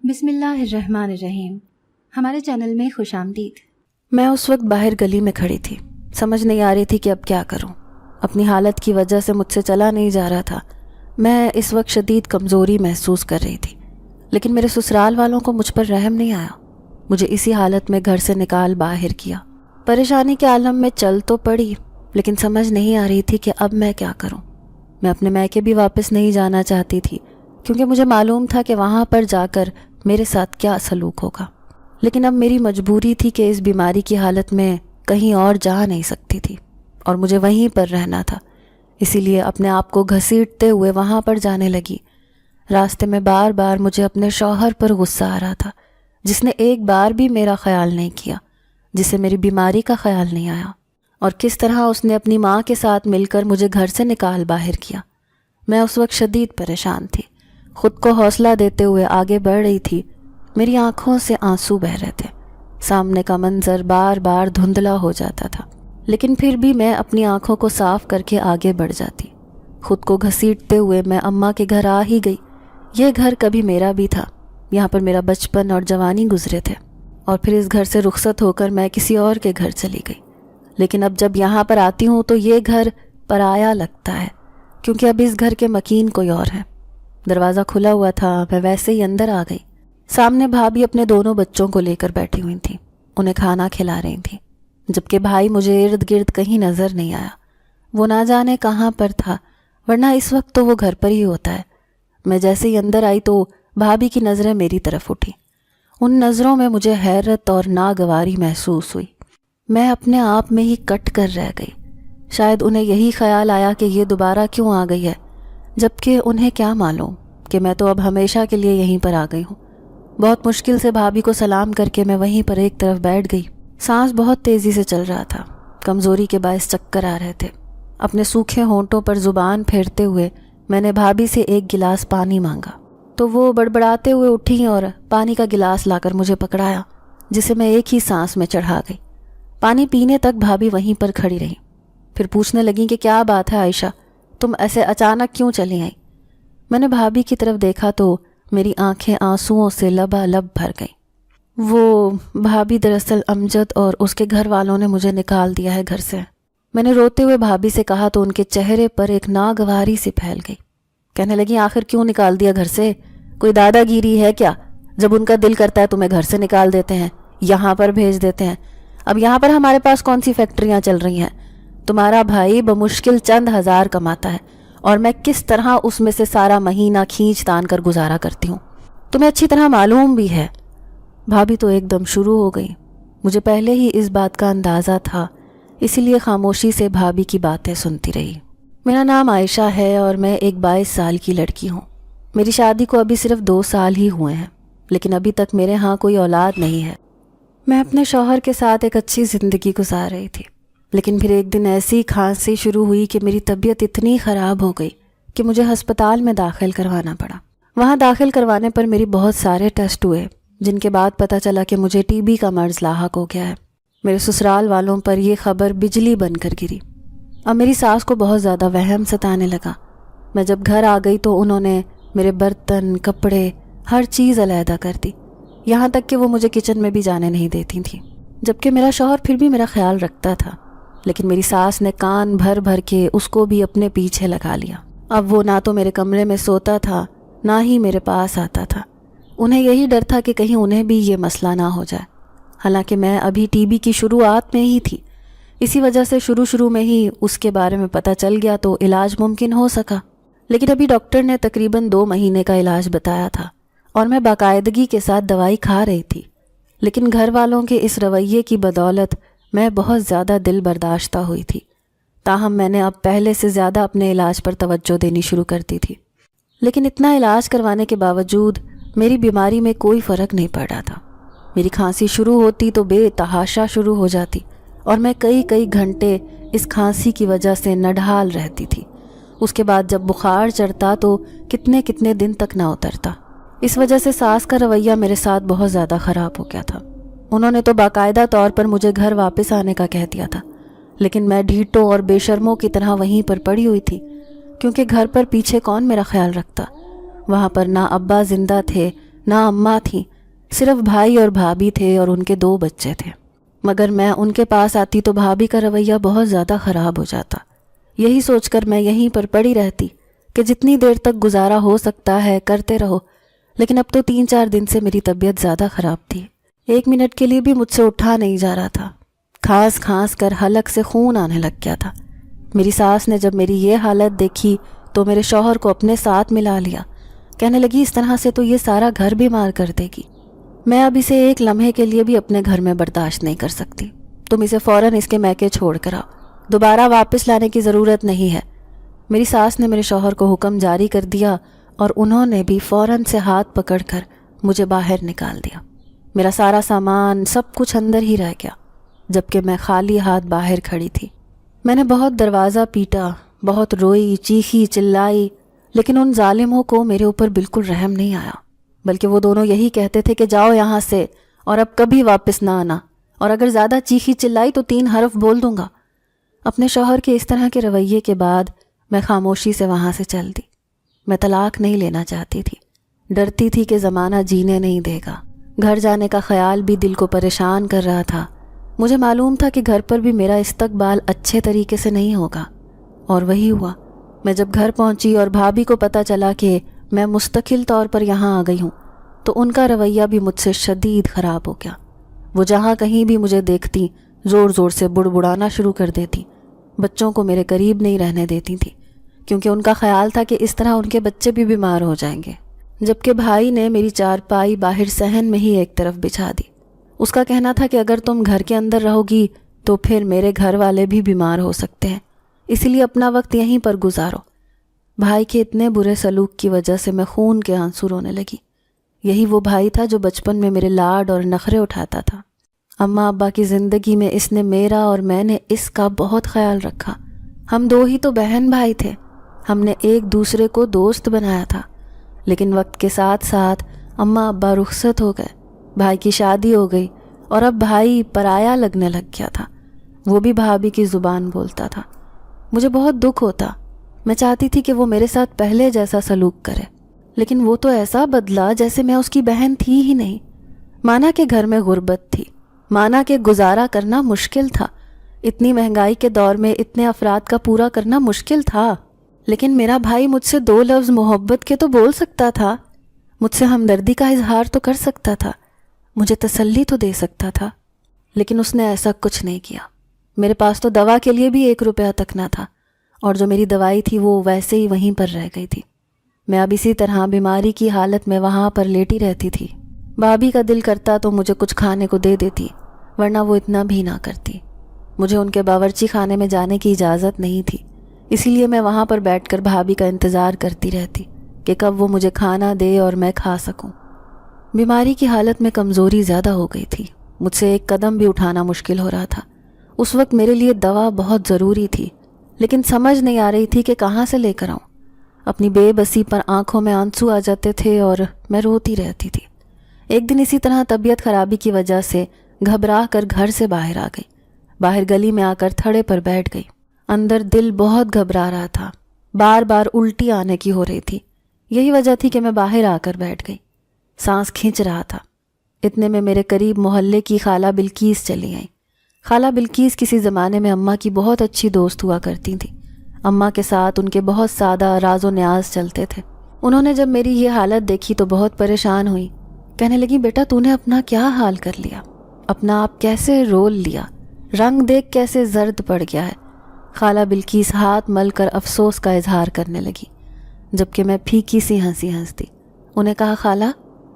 بسم اللہ الرحمن الرحیم۔ ہمارے چینل میں خوش آمدید۔ میں اس وقت باہر گلی میں کھڑی تھی، سمجھ نہیں آ رہی تھی کہ اب کیا کروں۔ اپنی حالت کی وجہ سے مجھ سے چلا نہیں جا رہا تھا۔ میں اس وقت شدید کمزوری محسوس کر رہی تھی، لیکن میرے سسرال والوں کو مجھ پر رحم نہیں آیا۔ مجھے اسی حالت میں گھر سے نکال باہر کیا۔ پریشانی کے عالم میں چل تو پڑی، لیکن سمجھ نہیں آ رہی تھی کہ اب میں کیا کروں۔ میں اپنے میکے بھی واپس نہیں جانا چاہتی تھی، کیونکہ مجھے معلوم تھا کہ وہاں پر جا کر میرے ساتھ کیا سلوک ہوگا۔ لیکن اب میری مجبوری تھی کہ اس بیماری کی حالت میں کہیں اور جا نہیں سکتی تھی، اور مجھے وہیں پر رہنا تھا۔ اسی لیے اپنے آپ کو گھسیٹتے ہوئے وہاں پر جانے لگی۔ راستے میں بار بار مجھے اپنے شوہر پر غصہ آ رہا تھا، جس نے ایک بار بھی میرا خیال نہیں کیا، جسے میری بیماری کا خیال نہیں آیا، اور کس طرح اس نے اپنی ماں کے ساتھ مل کر مجھے گھر سے نکال باہر کیا۔ میں اس وقت شدید پریشان تھی، خود کو حوصلہ دیتے ہوئے آگے بڑھ رہی تھی۔ میری آنکھوں سے آنسو بہہ رہے تھے، سامنے کا منظر بار بار دھندلا ہو جاتا تھا، لیکن پھر بھی میں اپنی آنکھوں کو صاف کر کے آگے بڑھ جاتی۔ خود کو گھسیٹتے ہوئے میں اماں کے گھر آ ہی گئی۔ یہ گھر کبھی میرا بھی تھا، یہاں پر میرا بچپن اور جوانی گزرے تھے، اور پھر اس گھر سے رخصت ہو کر میں کسی اور کے گھر چلی گئی۔ لیکن اب جب یہاں پر آتی ہوں تو یہ گھر پرایا لگتا ہے، کیونکہ اب اس گھر کے مکین کوئی اور ہے۔ دروازہ کھلا ہوا تھا، میں ویسے ہی اندر آ گئی۔ سامنے بھابھی اپنے دونوں بچوں کو لے کر بیٹھی ہوئی تھیں، انہیں کھانا کھلا رہی تھیں، جبکہ بھائی مجھے ارد گرد کہیں نظر نہیں آیا۔ وہ نہ جانے کہاں پر تھا، ورنہ اس وقت تو وہ گھر پر ہی ہوتا ہے۔ میں جیسے ہی اندر آئی تو بھابھی کی نظریں میری طرف اٹھی۔ ان نظروں میں مجھے حیرت اور ناگواری محسوس ہوئی۔ میں اپنے آپ میں ہی کٹ کر رہ گئی۔ شاید انہیں یہی خیال آیا کہ یہ دوبارہ کیوں آ گئی ہے، جبکہ انہیں کیا معلوم کہ میں تو اب ہمیشہ کے لیے یہیں پر آ گئی ہوں۔ بہت مشکل سے بھابھی کو سلام کر کے میں وہیں پر ایک طرف بیٹھ گئی۔ سانس بہت تیزی سے چل رہا تھا، کمزوری کے باعث چکر آ رہے تھے۔ اپنے سوکھے ہونٹوں پر زبان پھیرتے ہوئے میں نے بھابھی سے ایک گلاس پانی مانگا، تو وہ بڑبڑاتے ہوئے اٹھی اور پانی کا گلاس لا کر مجھے پکڑایا، جسے میں ایک ہی سانس میں چڑھا گئی۔ پانی پینے تک بھابھی وہیں پر کھڑی رہی، پھر پوچھنے لگیں کہ کیا بات ہے عائشہ، تم ایسے اچانک کیوں چلی آئیں؟ میں نے بھابھی کی طرف دیکھا تو میری آنکھیں آنسوؤں سے لبالب بھر گئیں۔ وہ بھابھی دراصل امجد اور اس کے گھر والوں نے مجھے نکال دیا ہے گھر سے۔ میں نے روتے ہوئے بھابھی سے کہا تو ان کے چہرے پر ایک ناگواری سی پھیل گئی۔ کہنے لگی آخر کیوں نکال دیا گھر سے؟ کوئی دادا گیری ہے کیا؟ جب ان کا دل کرتا ہے تمہیں گھر سے نکال دیتے ہیں، یہاں پر بھیج دیتے ہیں۔ اب یہاں پر ہمارے پاس کون سی فیکٹریاں چل رہی ہیں؟ تمہارا بھائی بمشکل چند ہزار کماتا ہے، اور میں کس طرح اس میں سے سارا مہینہ کھینچ تان کر گزارا کرتی ہوں، تمہیں اچھی طرح معلوم بھی ہے۔ بھابھی تو ایک دم شروع ہو گئی۔ مجھے پہلے ہی اس بات کا اندازہ تھا، اسی لیے خاموشی سے بھابھی کی باتیں سنتی رہی۔ میرا نام عائشہ ہے اور میں ایک 22 سال کی لڑکی ہوں۔ میری شادی کو ابھی صرف 2 سال ہی ہوئے ہیں، لیکن ابھی تک میرے ہاں کوئی اولاد نہیں ہے۔ میں اپنے شوہر کے ساتھ ایک اچھی زندگی گزار رہی تھی، لیکن پھر ایک دن ایسی کھانسی شروع ہوئی کہ میری طبیعت اتنی خراب ہو گئی کہ مجھے ہسپتال میں داخل کروانا پڑا۔ وہاں داخل کروانے پر میری بہت سارے ٹیسٹ ہوئے، جن کے بعد پتہ چلا کہ مجھے ٹی بی کا مرض لاحق ہو گیا ہے۔ میرے سسرال والوں پر یہ خبر بجلی بن کر گری۔ اب میری ساس کو بہت زیادہ وہم ستانے لگا۔ میں جب گھر آ گئی تو انہوں نے میرے برتن، کپڑے، ہر چیز علیحدہ کر دی، یہاں تک کہ وہ مجھے کچن میں بھی جانے نہیں دیتی تھیں، جبکہ میرا شوہر پھر بھی میرا خیال رکھتا تھا۔ لیکن میری ساس نے کان بھر بھر کے اس کو بھی اپنے پیچھے لگا لیا۔ اب وہ نہ تو میرے کمرے میں سوتا تھا، نہ ہی میرے پاس آتا تھا۔ انہیں یہی ڈر تھا کہ کہیں انہیں بھی یہ مسئلہ نہ ہو جائے، حالانکہ میں ابھی ٹی بی کی شروعات میں ہی تھی۔ اسی وجہ سے شروع میں ہی اس کے بارے میں پتہ چل گیا تو علاج ممکن ہو سکا، لیکن ابھی ڈاکٹر نے تقریباً 2 مہینے کا علاج بتایا تھا، اور میں باقاعدگی کے ساتھ دوائی کھا رہی تھی۔ لیکن گھر والوں کے اس رویے کی بدولت میں بہت زیادہ دل برداشتہ ہوئی تھی، تاہم میں نے اب پہلے سے زیادہ اپنے علاج پر توجہ دینی شروع کر دی تھی۔ لیکن اتنا علاج کروانے کے باوجود میری بیماری میں کوئی فرق نہیں پڑ رہا تھا۔ میری کھانسی شروع ہوتی تو بے تحاشا شروع ہو جاتی، اور میں کئی گھنٹے اس کھانسی کی وجہ سے نڈھال رہتی تھی۔ اس کے بعد جب بخار چڑھتا تو کتنے دن تک نہ اترتا۔ اس وجہ سے ساس کا رویہ میرے ساتھ بہت زیادہ خراب ہو گیا تھا۔ انہوں نے تو باقاعدہ طور پر مجھے گھر واپس آنے کا کہہ دیا تھا، لیکن میں ڈھیٹوں اور بے شرموں کی طرح وہیں پر پڑی ہوئی تھی، کیونکہ گھر پر پیچھے کون میرا خیال رکھتا۔ وہاں پر نہ ابا زندہ تھے، نہ اماں تھیں، صرف بھائی اور بھابھی تھے اور ان کے 2 بچے تھے۔ مگر میں ان کے پاس آتی تو بھابھی کا رویہ بہت زیادہ خراب ہو جاتا۔ یہی سوچ کر میں یہیں پر پڑی رہتی کہ جتنی دیر تک گزارا ہو سکتا ہے کرتے رہو، لیکن اب تو 3-4 دن سے میری طبیعت زیادہ خراب تھی۔ 1 منٹ کے لیے بھی مجھ سے اٹھا نہیں جا رہا تھا۔ کھانس کھانس کر حلق سے خون آنے لگ گیا تھا۔ میری ساس نے جب میری یہ حالت دیکھی تو میرے شوہر کو اپنے ساتھ ملا لیا۔ کہنے لگی اس طرح سے تو یہ سارا گھر بیمار کر دے گی۔ میں اب اسے 1 لمحے کے لیے بھی اپنے گھر میں برداشت نہیں کر سکتی۔ تم اسے فوراً اس کے میکے چھوڑ کر آؤ، دوبارہ واپس لانے کی ضرورت نہیں ہے۔ میری ساس نے میرے شوہر کو حکم جاری کر دیا اور انہوں نے بھی فوراً سے ہاتھ پکڑ کر مجھے باہر نکال دیا۔ میرا سارا سامان سب کچھ اندر ہی رہ گیا، جبکہ میں خالی ہاتھ باہر کھڑی تھی۔ میں نے بہت دروازہ پیٹا، بہت روئی، چیخی، چلائی، لیکن ان ظالموں کو میرے اوپر بالکل رحم نہیں آیا، بلکہ وہ دونوں یہی کہتے تھے کہ جاؤ یہاں سے اور اب کبھی واپس نہ آنا، اور اگر زیادہ چیخی چلائی تو 3 حرف بول دوں گا۔ اپنے شوہر کے اس طرح کے رویے کے بعد میں خاموشی سے وہاں سے چل دی۔ میں طلاق نہیں لینا چاہتی تھی، ڈرتی تھی کہ زمانہ جینے نہیں دے گا۔ گھر جانے کا خیال بھی دل کو پریشان کر رہا تھا۔ مجھے معلوم تھا کہ گھر پر بھی میرا استقبال اچھے طریقے سے نہیں ہوگا، اور وہی ہوا۔ میں جب گھر پہنچی اور بھابھی کو پتہ چلا کہ میں مستقل طور پر یہاں آ گئی ہوں تو ان کا رویہ بھی مجھ سے شدید خراب ہو گیا۔ وہ جہاں کہیں بھی مجھے دیکھتی زور زور سے بڑبڑانا شروع کر دیتی، بچوں کو میرے قریب نہیں رہنے دیتی تھی، کیونکہ ان کا خیال تھا کہ اس طرح ان کے بچے بھی بیمار ہو جائیں گے۔ جبکہ بھائی نے میری چارپائی باہر صحن میں ہی ایک طرف بچھا دی۔ اس کا کہنا تھا کہ اگر تم گھر کے اندر رہو گی تو پھر میرے گھر والے بھی بیمار ہو سکتے ہیں، اسی لیے اپنا وقت یہیں پر گزارو۔ بھائی کے اتنے برے سلوک کی وجہ سے میں خون کے آنسو رونے لگی۔ یہی وہ بھائی تھا جو بچپن میں میرے لاڈ اور نخرے اٹھاتا تھا۔ اماں ابا کی زندگی میں اس نے میرا اور میں نے اس کا بہت خیال رکھا۔ ہم 2 ہی تو بہن بھائی تھے، ہم نے ایک دوسرے کو دوست بنایا تھا۔ لیکن وقت کے ساتھ ساتھ اماں ابا رخصت ہو گئے، بھائی کی شادی ہو گئی اور اب بھائی پرایا لگنے لگ گیا تھا۔ وہ بھی بھابھی کی زبان بولتا تھا۔ مجھے بہت دکھ ہوتا، میں چاہتی تھی کہ وہ میرے ساتھ پہلے جیسا سلوک کرے، لیکن وہ تو ایسا بدلا جیسے میں اس کی بہن تھی ہی نہیں۔ مانا کہ گھر میں غربت تھی، مانا کہ گزارا کرنا مشکل تھا، اتنی مہنگائی کے دور میں اتنے افراد کا پورا کرنا مشکل تھا، لیکن میرا بھائی مجھ سے 2 لفظ محبت کے تو بول سکتا تھا، مجھ سے ہمدردی کا اظہار تو کر سکتا تھا، مجھے تسلی تو دے سکتا تھا، لیکن اس نے ایسا کچھ نہیں کیا۔ میرے پاس تو دوا کے لیے بھی 1 روپیہ تک نہ تھا، اور جو میری دوائی تھی وہ ویسے ہی وہیں پر رہ گئی تھی۔ میں اب اسی طرح بیماری کی حالت میں وہاں پر لیٹی رہتی تھی۔ بھابھی کا دل کرتا تو مجھے کچھ کھانے کو دے دیتی، ورنہ وہ اتنا بھی نہ کرتی۔ مجھے ان کے باورچی خانے میں جانے کی اجازت نہیں تھی، اسی لیے میں وہاں پر بیٹھ کر بھابھی کا انتظار کرتی رہتی کہ کب وہ مجھے کھانا دے اور میں کھا سکوں۔ بیماری کی حالت میں کمزوری زیادہ ہو گئی تھی، مجھ سے 1 قدم بھی اٹھانا مشکل ہو رہا تھا۔ اس وقت میرے لیے دوا بہت ضروری تھی، لیکن سمجھ نہیں آ رہی تھی کہ کہاں سے لے کر آؤں۔ اپنی بے بسی پر آنکھوں میں آنسو آ جاتے تھے اور میں روتی رہتی تھی۔ ایک دن اسی طرح طبیعت خرابی کی وجہ سے گھبرا کر گھر سے باہر آ گئی، باہر گلی میں آ کر تھڑے پر بیٹھ گئی۔ اندر دل بہت گھبرا رہا تھا، بار بار الٹی آنے کی ہو رہی تھی۔ یہی وجہ تھی کہ میں باہر آ کر بیٹھ گئی۔ سانس کھینچ رہا تھا، اتنے میں میرے قریب محلے کی خالہ بلقیس چلی آئیں۔ خالہ بلقیس کسی زمانے میں اماں کی بہت اچھی دوست ہوا کرتی تھیں۔ اماں کے ساتھ ان کے بہت سادہ راز و نیاز چلتے تھے۔ انہوں نے جب میری یہ حالت دیکھی تو بہت پریشان ہوئی، کہنے لگی بیٹا تو نے اپنا کیا حال کر لیا، اپنا آپ کیسے رول لیا، رنگ دیکھ کیسے زرد پڑ گیا ہے۔ خالہ بلقیس ہاتھ مل کر افسوس کا اظہار کرنے لگی، جبکہ میں پھیکی سی ہنسی ہنستی۔ انہیں کہا خالہ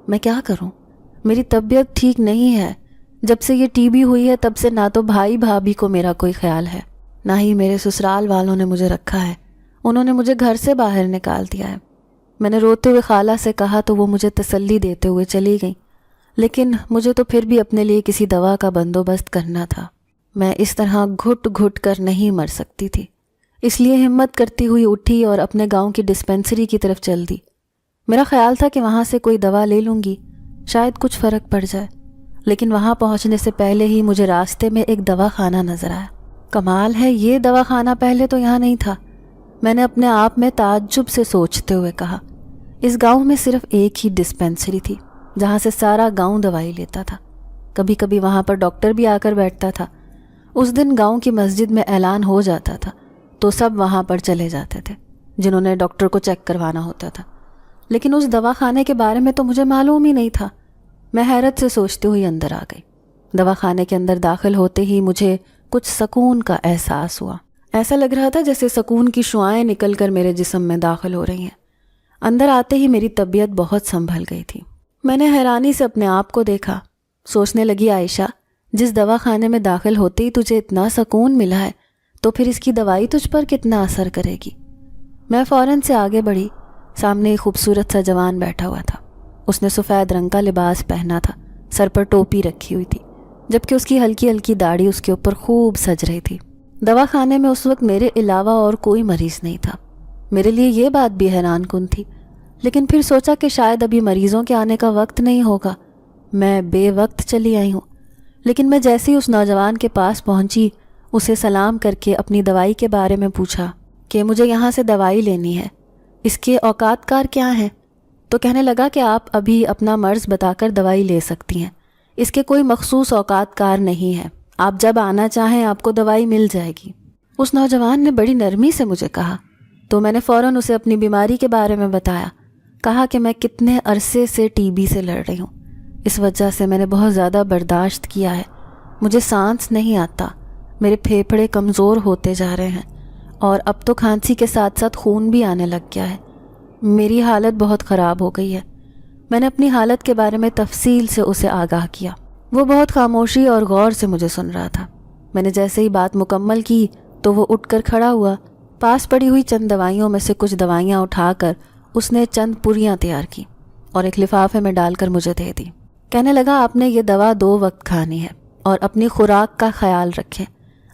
میں کیا کروں، میری طبیعت ٹھیک نہیں ہے، جب سے یہ ٹی بی ہوئی ہے تب سے نہ تو بھائی بھابھی کو میرا کوئی خیال ہے، نہ ہی میرے سسرال والوں نے مجھے رکھا ہے، انہوں نے مجھے گھر سے باہر نکال دیا ہے۔ میں نے روتے ہوئے خالہ سے کہا تو وہ مجھے تسلی دیتے ہوئے چلی گئیں، لیکن مجھے تو پھر بھی اپنے لیے کسی دوا کا بندوبست کرنا تھا۔ میں اس طرح گھٹ گھٹ کر نہیں مر سکتی تھی، اس لیے ہمت کرتی ہوئی اٹھی اور اپنے گاؤں کی ڈسپینسری کی طرف چل دی۔ میرا خیال تھا کہ وہاں سے کوئی دوا لے لوں گی، شاید کچھ فرق پڑ جائے، لیکن وہاں پہنچنے سے پہلے ہی مجھے راستے میں ایک دواخانہ نظر آیا۔ کمال ہے، یہ دواخانہ پہلے تو یہاں نہیں تھا۔ میں نے اپنے آپ میں تعجب سے سوچتے ہوئے کہا، اس گاؤں میں صرف ایک ہی ڈسپینسری تھی، جہاں سے سارا گاؤں دوائی لیتا تھا۔ کبھی کبھی وہاں پر ڈاکٹر بھی آ کر بیٹھتا تھا۔ اس دن گاؤں کی مسجد میں اعلان ہو جاتا تھا تو سب وہاں پر چلے جاتے تھے جنہوں نے ڈاکٹر کو چیک کروانا ہوتا تھا، لیکن اس دواخانے کے بارے میں تو مجھے معلوم ہی نہیں تھا۔ میں حیرت سے سوچتی ہوئی اندر آ گئی۔ دواخانے کے اندر داخل ہوتے ہی مجھے کچھ سکون کا احساس ہوا۔ ایسا لگ رہا تھا جیسے سکون کی شعاعیں نکل کر میرے جسم میں داخل ہو رہی ہیں۔ اندر آتے ہی میری طبیعت بہت سنبھل گئی تھی۔ میں نے حیرانی سے اپنے آپ کو دیکھا، سوچنے لگی عائشہ، جس دواخانے میں داخل ہوتے ہی تجھے اتنا سکون ملا ہے تو پھر اس کی دوائی تجھ پر کتنا اثر کرے گی۔ میں فوراً سے آگے بڑھی۔ سامنے ایک خوبصورت سا جوان بیٹھا ہوا تھا۔ اس نے سفید رنگ کا لباس پہنا تھا، سر پر ٹوپی رکھی ہوئی تھی، جبکہ اس کی ہلکی ہلکی داڑھی اس کے اوپر خوب سج رہی تھی۔ دواخانے میں اس وقت میرے علاوہ اور کوئی مریض نہیں تھا۔ میرے لیے یہ بات بھی حیران کن تھی، لیکن پھر سوچا کہ شاید ابھی مریضوں کے آنے کا وقت نہیں ہوگا، میں بے وقت چلی آئی ہوں۔ لیکن میں جیسے ہی اس نوجوان کے پاس پہنچی، اسے سلام کر کے اپنی دوائی کے بارے میں پوچھا کہ مجھے یہاں سے دوائی لینی ہے، اس کے اوقات کار کیا ہیں؟ تو کہنے لگا کہ آپ ابھی اپنا مرض بتا کر دوائی لے سکتی ہیں، اس کے کوئی مخصوص اوقات کار نہیں ہے، آپ جب آنا چاہیں آپ کو دوائی مل جائے گی۔ اس نوجوان نے بڑی نرمی سے مجھے کہا، تو میں نے فوراً اسے اپنی بیماری کے بارے میں بتایا۔ کہا کہ میں کتنے عرصے سے ٹی بی سے لڑ رہی ہوں، اس وجہ سے میں نے بہت زیادہ برداشت کیا ہے، مجھے سانس نہیں آتا، میرے پھیپھڑے کمزور ہوتے جا رہے ہیں اور اب تو کھانسی کے ساتھ ساتھ خون بھی آنے لگ گیا ہے، میری حالت بہت خراب ہو گئی ہے۔ میں نے اپنی حالت کے بارے میں تفصیل سے اسے آگاہ کیا۔ وہ بہت خاموشی اور غور سے مجھے سن رہا تھا۔ میں نے جیسے ہی بات مکمل کی تو وہ اٹھ کر کھڑا ہوا۔ پاس پڑی ہوئی چند دوائیوں میں سے کچھ دوائیاں اٹھا کر اس نے چند پوریاں تیار کی اور ایک لفافے میں ڈال کر مجھے دے دی۔ کہنے لگا آپ نے یہ دوا 2 وقت کھانی ہے اور اپنی خوراک کا خیال رکھیں،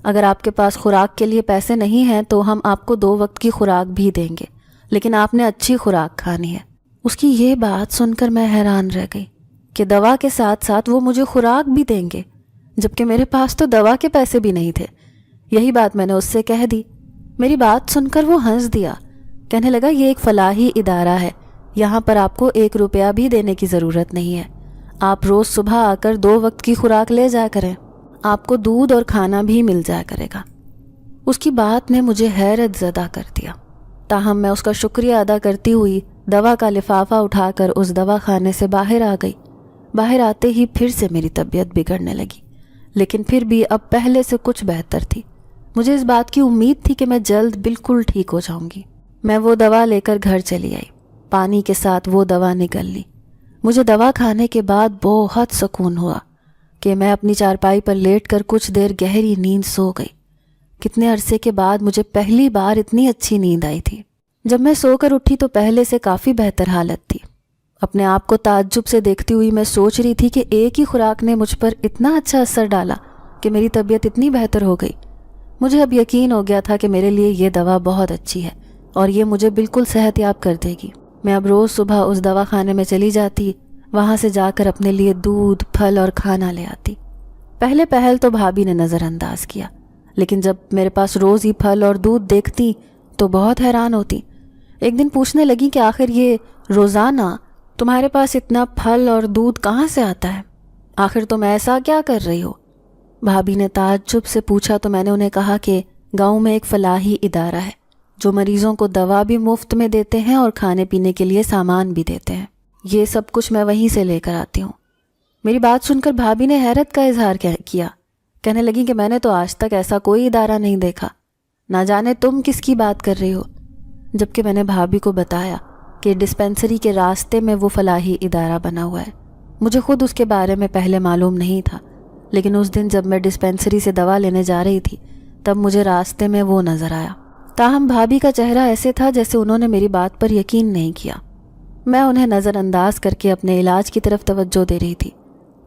اگر آپ کے پاس خوراک کے لیے پیسے نہیں ہیں تو ہم آپ کو 2 وقت کی خوراک بھی دیں گے، لیکن آپ نے اچھی خوراک کھانی ہے۔ اس کی یہ بات سن کر میں حیران رہ گئی کہ دوا کے ساتھ ساتھ وہ مجھے خوراک بھی دیں گے، جبکہ میرے پاس تو دوا کے پیسے بھی نہیں تھے۔ یہی بات میں نے اس سے کہہ دی۔ میری بات سن کر وہ ہنس دیا، کہنے لگا یہ ایک فلاحی ادارہ ہے، یہاں پر آپ کو 1 روپیہ بھی دینے کی ضرورت نہیں ہے، آپ روز صبح آ کر 2 وقت کی خوراک لے جایا کریں، آپ کو دودھ اور کھانا بھی مل جایا کرے گا۔ اس کی بات نے مجھے حیرت زدہ کر دیا، تاہم میں اس کا شکریہ ادا کرتی ہوئی دوا کا لفافہ اٹھا کر اس دواخانے سے باہر آ گئی۔ باہر آتے ہی پھر سے میری طبیعت بگڑنے لگی، لیکن پھر بھی اب پہلے سے کچھ بہتر تھی۔ مجھے اس بات کی امید تھی کہ میں جلد بالکل ٹھیک ہو جاؤں گی۔ میں وہ دوا لے کر گھر چلی آئی، پانی کے ساتھ وہ دوا نگل لی۔ مجھے دوا کھانے کے بعد بہت سکون ہوا کہ میں اپنی چارپائی پر لیٹ کر کچھ دیر گہری نیند سو گئی۔ کتنے عرصے کے بعد مجھے پہلی بار اتنی اچھی نیند آئی تھی۔ جب میں سو کر اٹھی تو پہلے سے کافی بہتر حالت تھی۔ اپنے آپ کو تعجب سے دیکھتی ہوئی میں سوچ رہی تھی کہ ایک ہی خوراک نے مجھ پر اتنا اچھا اثر ڈالا کہ میری طبیعت اتنی بہتر ہو گئی۔ مجھے اب یقین ہو گیا تھا کہ میرے لیے یہ دوا بہت اچھی ہے اور یہ مجھے بالکل صحت یاب کر دے گی۔ میں اب روز صبح اس دواخانے میں چلی جاتی، وہاں سے جا کر اپنے لیے دودھ، پھل اور کھانا لے آتی۔ پہلے پہل تو بھابھی نے نظر انداز کیا، لیکن جب میرے پاس روز ہی پھل اور دودھ دیکھتی تو بہت حیران ہوتی۔ ایک دن پوچھنے لگی کہ آخر یہ روزانہ تمہارے پاس اتنا پھل اور دودھ کہاں سے آتا ہے؟ آخر تم ایسا کیا کر رہی ہو؟ بھابھی نے تعجب سے پوچھا تو میں نے انہیں کہا کہ گاؤں میں ایک فلاحی ادارہ ہے جو مریضوں کو دوا بھی مفت میں دیتے ہیں اور کھانے پینے کے لیے سامان بھی دیتے ہیں، یہ سب کچھ میں وہیں سے لے کر آتی ہوں۔ میری بات سن کر بھابھی نے حیرت کا اظہار کیا، کہنے لگی کہ میں نے تو آج تک ایسا کوئی ادارہ نہیں دیکھا، نہ جانے تم کس کی بات کر رہی ہو۔ جبکہ میں نے بھابھی کو بتایا کہ ڈسپینسری کے راستے میں وہ فلاحی ادارہ بنا ہوا ہے۔ مجھے خود اس کے بارے میں پہلے معلوم نہیں تھا، لیکن اس دن جب میں ڈسپینسری سے دوا لینے جا رہی تھی تب مجھے راستے میں وہ نظر آیا۔ تاہم بھابھی کا چہرہ ایسے تھا جیسے انہوں نے میری بات پر یقین نہیں کیا۔ میں انہیں نظر انداز کر کے اپنے علاج کی طرف توجہ دے رہی تھی،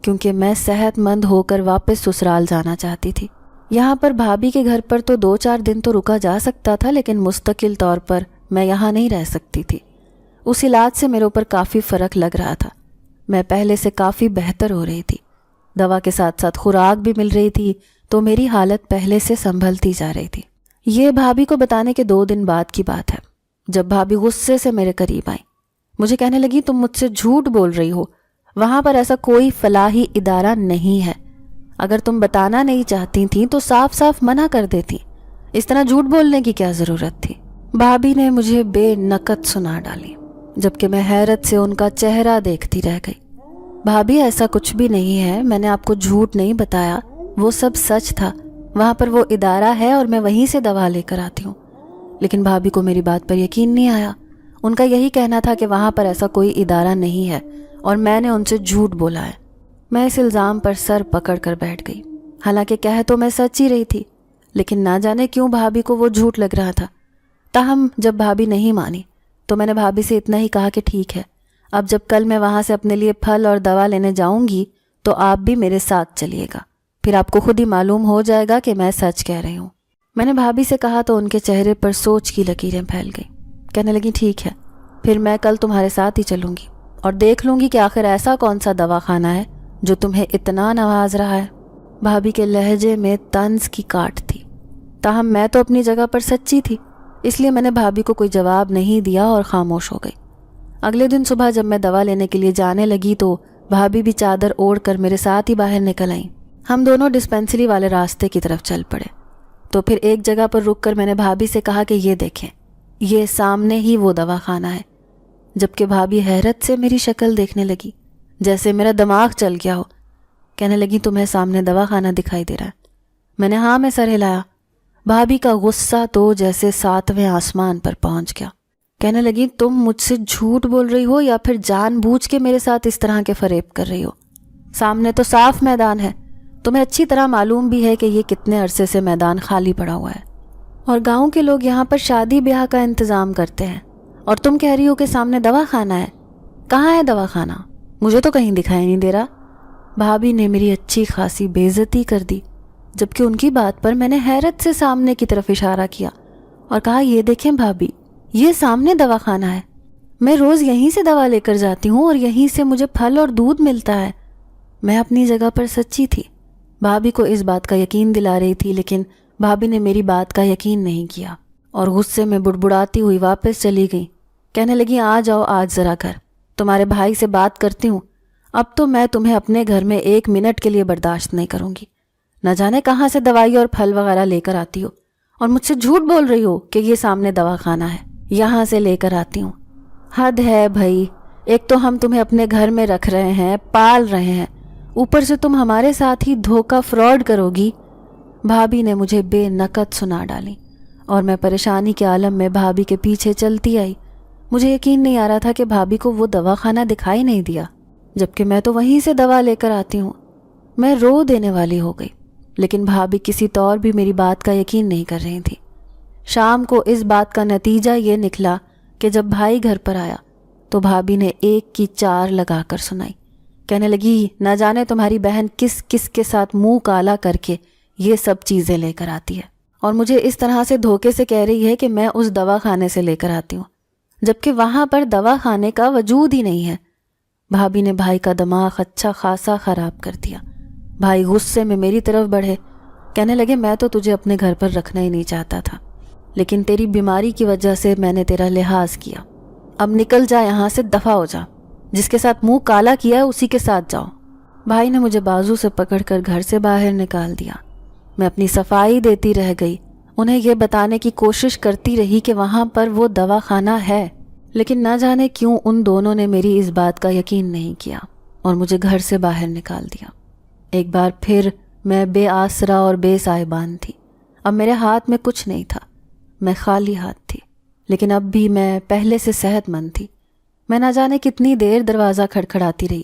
کیونکہ میں صحت مند ہو کر واپس سسرال جانا چاہتی تھی۔ یہاں پر بھابھی کے گھر پر تو 2-4 دن تو رکا جا سکتا تھا، لیکن مستقل طور پر میں یہاں نہیں رہ سکتی تھی۔ اس علاج سے میرے اوپر کافی فرق لگ رہا تھا، میں پہلے سے کافی بہتر ہو رہی تھی، دوا کے ساتھ ساتھ خوراک بھی مل رہی تھی، تو میری حالت پہلے سے سنبھلتی جا رہی تھی۔ یہ بھابھی کو بتانے کے 2 دن بعد کی بات ہے، جب بھابھی غصے سے میرے قریب آئیں۔ مجھے کہنے لگی تم مجھ سے جھوٹ بول رہی ہو، وہاں پر ایسا کوئی فلاحی ادارہ نہیں ہے. اگر تم بتانا نہیں چاہتی تھیں تو صاف صاف منع کر دیتی. اس طرح جھوٹ بولنے کی کیا ضرورت تھی؟ بھابھی نے مجھے بے نقط سنا ڈالی، جبکہ میں حیرت سے ان کا چہرہ دیکھتی رہ گئی. بھابھی ایسا کچھ بھی نہیں ہے، میں نے آپ کو جھوٹ نہیں بتایا، وہ سب سچ تھا. وہاں پر وہ ادارہ ہے اور میں وہیں سے دوا لے کر آتی ہوں. لیکن بھابھی کو میری بات پر یقین نہیں آیا. ان کا یہی کہنا تھا کہ وہاں پر ایسا کوئی ادارہ نہیں ہے اور میں نے ان سے جھوٹ بولا ہے. میں اس الزام پر سر پکڑ کر بیٹھ گئی. حالانکہ کہہ تو میں سچ ہی رہی تھی، لیکن نہ جانے کیوں بھابھی کو وہ جھوٹ لگ رہا تھا. تاہم جب بھابھی نہیں مانی تو میں نے بھابھی سے اتنا ہی کہا کہ ٹھیک ہے، اب جب کل میں وہاں سے اپنے لیے پھل اور دوا لینے جاؤں گی تو آپ بھی میرے ساتھ چلیے گا، پھر آپ کو خود ہی معلوم ہو جائے گا کہ میں سچ کہہ رہی ہوں. میں نے بھابھی سے کہا تو ان کے چہرے پر سوچ کی لکیریں پھیل گئیں. کہنے لگی ٹھیک ہے، پھر میں کل تمہارے ساتھ ہی چلوں گی اور دیکھ لوں گی کہ آخر ایسا کون سا دواخانہ ہے جو تمہیں اتنا نواز رہا ہے. بھابھی کے لہجے میں طنز کی کاٹ تھی. تاہم میں تو اپنی جگہ پر سچی تھی، اس لیے میں نے بھابھی کو کوئی جواب نہیں دیا اور خاموش ہو گئی. اگلے دن صبح جب میں دوا لینے کے لیے جانے لگی تو بھابھی بھی چادر اوڑھ کر میرے ساتھ ہی باہر نکل آئیں. ہم دونوں ڈسپینسری والے راستے کی طرف چل پڑے. تو پھر ایک جگہ پر رک کر میں نے بھابھی سے کہا کہ یہ دیکھیں، یہ سامنے ہی وہ دواخانہ ہے. جبکہ بھابھی حیرت سے میری شکل دیکھنے لگی، جیسے میرا دماغ چل گیا ہو. کہنے لگی تمہیں سامنے دواخانہ دکھائی دے رہا ہے؟ میں نے ہاں میں سر ہلایا. بھابھی کا غصہ تو جیسے 7ویں آسمان پر پہنچ گیا. کہنے لگی تم مجھ سے جھوٹ بول رہی ہو یا پھر جان بوجھ کے میرے ساتھ اس طرح کے فریب کر رہی ہو؟ سامنے تو صاف میدان ہے، تمہیں اچھی طرح معلوم بھی ہے کہ یہ کتنے عرصے سے میدان خالی پڑا ہوا ہے اور گاؤں کے لوگ یہاں پر شادی بیاہ کا انتظام کرتے ہیں، اور تم کہہ رہی ہو کہ سامنے دواخانہ ہے. کہاں ہے دواخانہ؟ مجھے تو کہیں دکھائی نہیں دے رہا. بھابھی نے میری اچھی خاصی بے عزتی کر دی، جبکہ ان کی بات پر میں نے حیرت سے سامنے کی طرف اشارہ کیا اور کہا یہ دیکھیں بھابھی، یہ سامنے دواخانہ ہے. میں روز یہیں سے دوا لے کر جاتی ہوں اور یہیں سے مجھے پھل اور دودھ ملتا ہے. میں اپنی جگہ پر سچی تھی. بھابھی کو اس بات کا یقین دلا رہی تھی، لیکن بھابھی نے میری بات کا یقین نہیں کیا اور غصے میں بڑبڑاتی ہوئی واپس چلی گئی. کہنے لگی آ جاؤ آج ذرا گھر، تمہارے بھائی سے بات کرتی ہوں. اب تو میں تمہیں اپنے گھر میں 1 منٹ کے لیے برداشت نہیں کروں گی. نہ جانے کہاں سے دوائی اور پھل وغیرہ لے کر آتی ہو اور مجھ سے جھوٹ بول رہی ہو کہ یہ سامنے دواخانہ ہے، یہاں سے لے کر آتی ہوں. حد ہے بھائی، ایک تو ہم تمہیں اپنے گھر میں رکھ رہے ہیں، پال رہے ہیں، اوپر سے تم ہمارے ساتھ ہی دھوکہ فراڈ کرو گی. بھابھی نے مجھے بے نقط سنا ڈالی اور میں پریشانی کے عالم میں بھابھی کے پیچھے چلتی آئی. مجھے یقین نہیں آ رہا تھا کہ بھابھی کو وہ دواخانہ دکھائی نہیں دیا، جبکہ میں تو وہیں سے دوا لے کر آتی ہوں. میں رو دینے والی ہو گئی، لیکن بھابھی کسی طور بھی میری بات کا یقین نہیں کر رہی تھی. شام کو اس بات کا نتیجہ یہ نکلا کہ جب بھائی گھر پر آیا تو بھابھی نے 1 کی 4 لگا کر سنائی. کہنے لگی نہ جانے تمہاری بہن کس کس کے ساتھ منہ کالا کر کے یہ سب چیزیں لے کر آتی ہے، اور مجھے اس طرح سے دھوکے سے کہہ رہی ہے کہ میں اس دواخانے سے لے کر آتی ہوں، جبکہ وہاں پر دواخانے کا وجود ہی نہیں ہے. بھابھی نے بھائی کا دماغ اچھا خاصا خراب کر دیا. بھائی غصے میں میری طرف بڑھے. کہنے لگے میں تو تجھے اپنے گھر پر رکھنا ہی نہیں چاہتا تھا، لیکن تیری بیماری کی وجہ سے میں نے تیرا لحاظ کیا. اب نکل جا یہاں سے، دفع ہو جا، جس کے ساتھ منہ کالا کیا ہے اسی کے ساتھ جاؤ. بھائی نے مجھے بازو سے پکڑ کر گھر سے باہر نکال دیا. میں اپنی صفائی دیتی رہ گئی، انہیں یہ بتانے کی کوشش کرتی رہی کہ وہاں پر وہ دواخانہ ہے، لیکن نہ جانے کیوں ان دونوں نے میری اس بات کا یقین نہیں کیا اور مجھے گھر سے باہر نکال دیا. ایک بار پھر میں بے آسرا اور بے سائبان تھی. اب میرے ہاتھ میں کچھ نہیں تھا، میں خالی ہاتھ تھی، لیکن اب بھی میں پہلے سے صحت مند تھی. میں نہ جانے کتنی دیر دروازہ کھڑکھڑاتی رہی.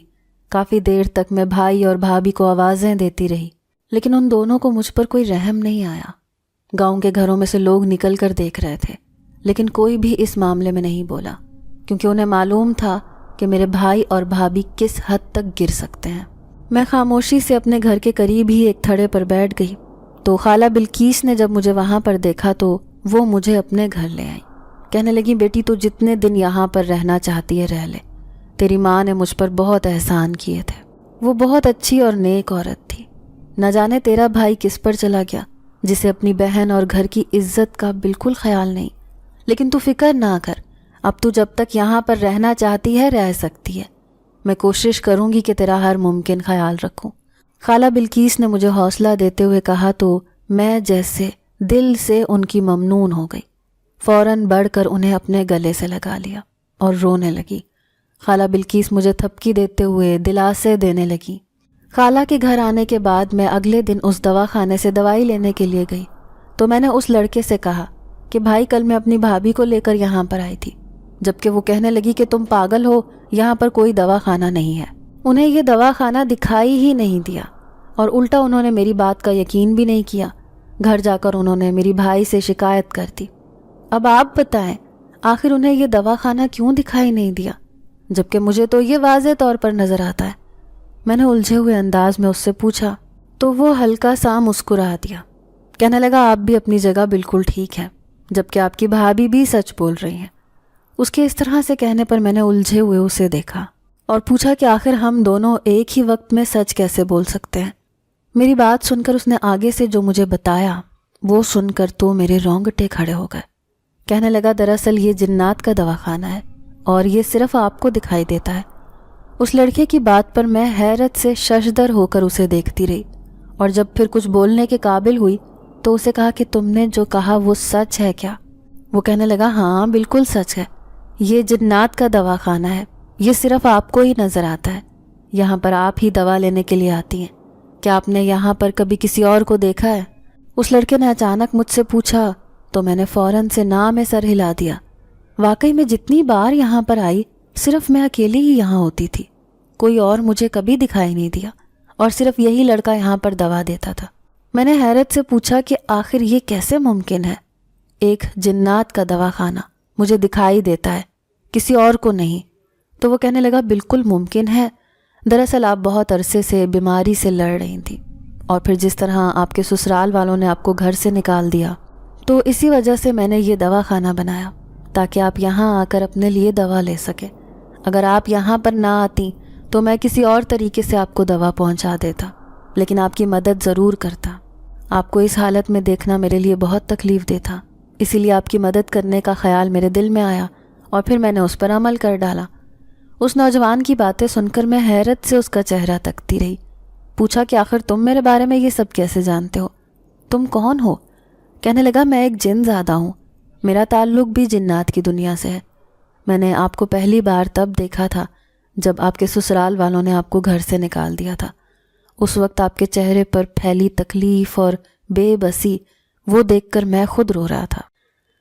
کافی دیر تک میں بھائی اور بھابھی کو آوازیں دیتی رہی، لیکن ان دونوں کو مجھ پر کوئی رحم نہیں آیا. گاؤں کے گھروں میں سے لوگ نکل کر دیکھ رہے تھے، لیکن کوئی بھی اس معاملے میں نہیں بولا، کیونکہ انہیں معلوم تھا کہ میرے بھائی اور بھابھی کس حد تک گر سکتے ہیں. میں خاموشی سے اپنے گھر کے قریب ہی ایک تھڑے پر بیٹھ گئی تو خالہ بلقیس نے جب مجھے وہاں پر دیکھا تو وہ مجھے اپنے گھر لے آئی. کہنے لگی بیٹی تو جتنے دن یہاں پر رہنا چاہتی ہے رہ لے، تیری ماں نے مجھ پر بہت احسان کیے تھے. وہ بہت اچھی اور نیک عورت تھی. نہ جانے تیرا بھائی کس پر چلا گیا جسے اپنی بہن اور گھر کی عزت کا بالکل خیال نہیں. لیکن تو فکر نہ کر، اب تو جب تک یہاں پر رہنا چاہتی ہے رہ سکتی ہے. میں کوشش کروں گی کہ تیرا ہر ممکن خیال رکھوں۔ خالہ بلقیس نے مجھے حوصلہ دیتے ہوئے کہا تو میں جیسے دل سے ان کی ممنون ہو گئی۔ فوراً بڑھ کر انہیں اپنے گلے سے لگا لیا اور رونے لگی۔ خالہ بلقیس مجھے تھپکی دیتے ہوئے دلاسے دینے لگی۔ خالہ کے گھر آنے کے بعد میں اگلے دن اس دواخانے سے دوائی لینے کے لیے گئی تو میں نے اس لڑکے سے کہا کہ بھائی کل میں اپنی بھابھی کو لے کر یہاں پر آئی تھی، جبکہ وہ کہنے لگی کہ تم پاگل ہو، یہاں پر کوئی دواخانہ نہیں ہے۔ انہیں یہ دواخانہ دکھائی ہی نہیں دیا اور الٹا انہوں نے میری بات کا یقین بھی نہیں کیا۔ گھر جا کر انہوں نے میری بھائی سے شکایت کر دی۔ اب آپ بتائیں آخر انہیں یہ دواخانہ کیوں دکھائی نہیں دیا، جبکہ مجھے تو یہ واضح طور پر نظر آتا ہے۔ میں نے الجھے ہوئے انداز میں اس سے پوچھا تو وہ ہلکا سا مسکرا دیا، کہنے لگا آپ بھی اپنی جگہ بالکل ٹھیک ہے، جبکہ آپ کی بھابھی بھی سچ بول رہی ہیں۔ اس کے اس طرح سے کہنے پر میں نے الجھے ہوئے اسے دیکھا اور پوچھا کہ آخر ہم دونوں ایک ہی وقت میں سچ کیسے بول سکتے ہیں۔ میری بات سن کر اس نے آگے سے جو مجھے بتایا وہ سن کر تو میرے رونگٹے کھڑے ہو گئے۔ کہنے لگا دراصل یہ جنات کا دواخانہ ہے اور یہ صرف آپ کو دکھائی دیتا ہے۔ اس لڑکے کی بات پر میں حیرت سے ششدر ہو کر اسے دیکھتی رہی اور جب پھر کچھ بولنے کے قابل ہوئی تو اسے کہا کہ تم نے جو کہا وہ سچ ہے کیا؟ وہ کہنے لگا ہاں بالکل سچ ہے، یہ جنات کا دواخانہ ہے، یہ صرف آپ کو ہی نظر آتا ہے، یہاں پر آپ ہی دوا لینے کے لیے آتی ہیں، کیا آپ نے یہاں پر کبھی کسی اور کو دیکھا ہے؟ اس لڑکے نے اچانک مجھ سے پوچھا تو میں نے فوراً سے نہ میں سر ہلا دیا۔ واقعی میں جتنی بار یہاں پر آئی صرف میں اکیلی ہی یہاں ہوتی تھی، کوئی اور مجھے کبھی دکھائی نہیں دیا اور صرف یہی لڑکا یہاں پر دوا دیتا تھا۔ میں نے حیرت سے پوچھا کہ آخر یہ کیسے ممکن ہے؟ ایک جنات کا دواخانہ مجھے دکھائی دیتا ہے، کسی اور کو نہیں۔ تو وہ کہنے لگا بالکل ممکن ہے، دراصل آپ بہت عرصے سے بیماری سے لڑ رہی تھیں اور پھر جس طرح آپ کے سسرال والوں نے آپ کو گھر سے نکال دیا تو اسی وجہ سے میں نے یہ دواخانہ بنایا تاکہ آپ یہاں آ کر اپنے لیے دوا لے سکیں۔ اگر آپ یہاں پر نہ آتی تو میں کسی اور طریقے سے آپ کو دوا پہنچا دیتا، لیکن آپ کی مدد ضرور کرتا۔ آپ کو اس حالت میں دیکھنا میرے لیے بہت تکلیف دہ تھا، اسی لیے آپ کی مدد کرنے کا خیال میرے دل میں آیا اور پھر میں نے اس پر عمل کر ڈالا۔ اس نوجوان کی باتیں سن کر میں حیرت سے اس کا چہرہ تکتی رہی۔ پوچھا کہ آخر تم میرے بارے میں یہ سب کیسے جانتے ہو؟ تم کون ہو؟ کہنے لگا میں ایک جن زادہ ہوں، میرا تعلق بھی جنات کی دنیا سے ہے۔ میں نے آپ کو پہلی بار تب دیکھا تھا جب آپ کے سسرال والوں نے آپ کو گھر سے نکال دیا تھا۔ اس وقت آپ کے چہرے پر پھیلی تکلیف اور بے بسی وہ دیکھ کر میں خود رو رہا تھا۔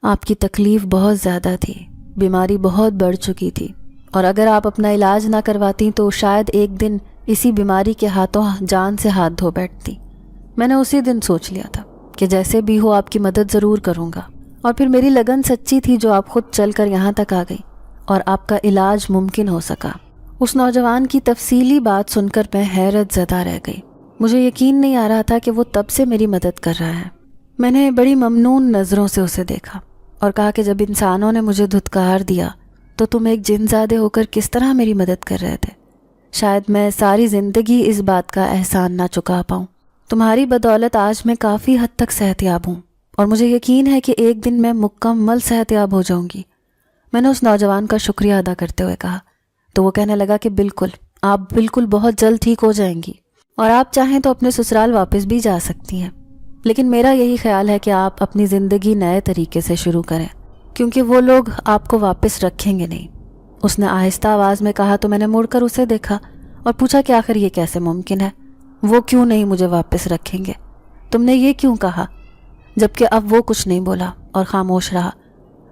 آپ کی تکلیف بہت زیادہ تھی، بیماری بہت بڑھ چکی تھی اور اگر آپ اپنا علاج نہ کرواتی تو شاید ایک دن اسی بیماری کے ہاتھوں جان سے ہاتھ دھو بیٹھتی۔ میں نے اسی دن سوچ لیا تھا کہ جیسے بھی ہو آپ کی مدد ضرور کروں گا، اور پھر میری لگن سچی تھی جو آپ خود چل کر یہاں تک آ گئی اور آپ کا علاج ممکن ہو سکا۔ اس نوجوان کی تفصیلی بات سن کر میں حیرت زدہ رہ گئی۔ مجھے یقین نہیں آ رہا تھا کہ وہ تب سے میری مدد کر رہا ہے۔ میں نے بڑی ممنون نظروں سے اسے دیکھا اور کہا کہ جب انسانوں نے مجھے دھتکار دیا تو تم ایک جن زادے ہو کر کس طرح میری مدد کر رہے تھے؟ شاید میں ساری زندگی اس بات کا احسان نہ چکا پاؤں۔ تمہاری بدولت آج میں کافی حد تک صحت یاب ہوں اور مجھے یقین ہے کہ ایک دن میں مکمل صحت یاب ہو جاؤں گی۔ میں نے اس نوجوان کا شکریہ ادا کرتے ہوئے کہا تو وہ کہنے لگا کہ بالکل، آپ بالکل بہت جلد ٹھیک ہو جائیں گی اور آپ چاہیں تو اپنے سسرال واپس بھی جا سکتی ہیں، لیکن میرا یہی خیال ہے کہ آپ اپنی زندگی نئے طریقے سے شروع کریں، کیونکہ وہ لوگ آپ کو واپس رکھیں گے نہیں۔ اس نے آہستہ آواز میں کہا تو میں نے مڑ کر اسے دیکھا اور پوچھا کہ آخر یہ کیسے ممکن ہے؟ وہ کیوں نہیں مجھے واپس رکھیں گے؟ تم نے یہ کیوں کہا؟ جبکہ اب وہ کچھ نہیں بولا اور خاموش رہا۔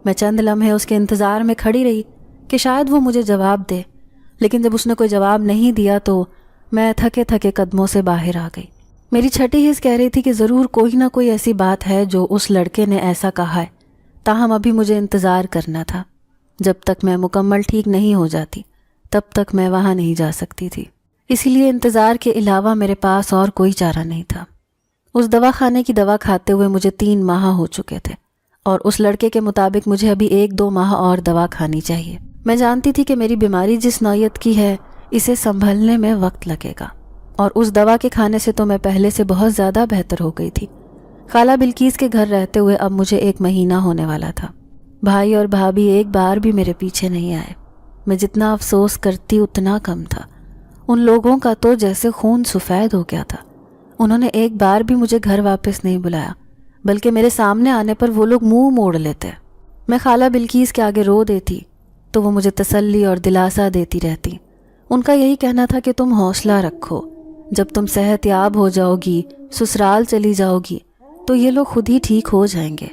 میں چند لمحے اس کے انتظار میں کھڑی رہی کہ شاید وہ مجھے جواب دے، لیکن جب اس نے کوئی جواب نہیں دیا تو میں تھکے تھکے قدموں سے باہر آ گئی۔ میری چھٹی حس کہہ رہی تھی کہ ضرور کوئی نہ کوئی ایسی بات ہے جو اس لڑکے نے ایسا کہا ہے، تاہم ابھی مجھے انتظار کرنا تھا۔ جب تک میں مکمل ٹھیک نہیں ہو جاتی تب تک میں وہاں نہیں جا سکتی تھی، اسی لیے انتظار کے علاوہ میرے پاس اور کوئی چارہ نہیں تھا۔ اس دواخانے کی دوا کھاتے ہوئے مجھے 3 ماہ ہو چکے تھے اور اس لڑکے کے مطابق مجھے ابھی 1-2 ماہ اور دوا کھانی چاہیے۔ میں جانتی تھی کہ میری بیماری جس نوعیت کی ہے اسے سنبھلنے میں وقت لگے گا، اور اس دوا کے کھانے سے تو میں پہلے سے بہت زیادہ بہتر ہو گئی تھی۔ خالہ بلقیس کے گھر رہتے ہوئے اب مجھے 1 مہینہ ہونے والا تھا۔ بھائی اور بھابھی ایک بار بھی میرے پیچھے نہیں آئے۔ میں جتنا افسوس کرتی اتنا کم تھا۔ ان لوگوں کا تو جیسے خون سفید ہو گیا تھا۔ انہوں نے ایک بار بھی مجھے گھر واپس نہیں بلایا، بلکہ میرے سامنے آنے پر وہ لوگ منہ موڑ لیتے۔ میں خالہ بلقیس کے آگے رو دیتی تو وہ مجھے تسلی اور دلاسا دیتی رہتی۔ ان کا یہی کہنا تھا کہ تم حوصلہ رکھو، جب تم صحت یاب ہو جاؤ گی، سسرال چلی جاؤ گی تو یہ لوگ خود ہی ٹھیک ہو جائیں گے۔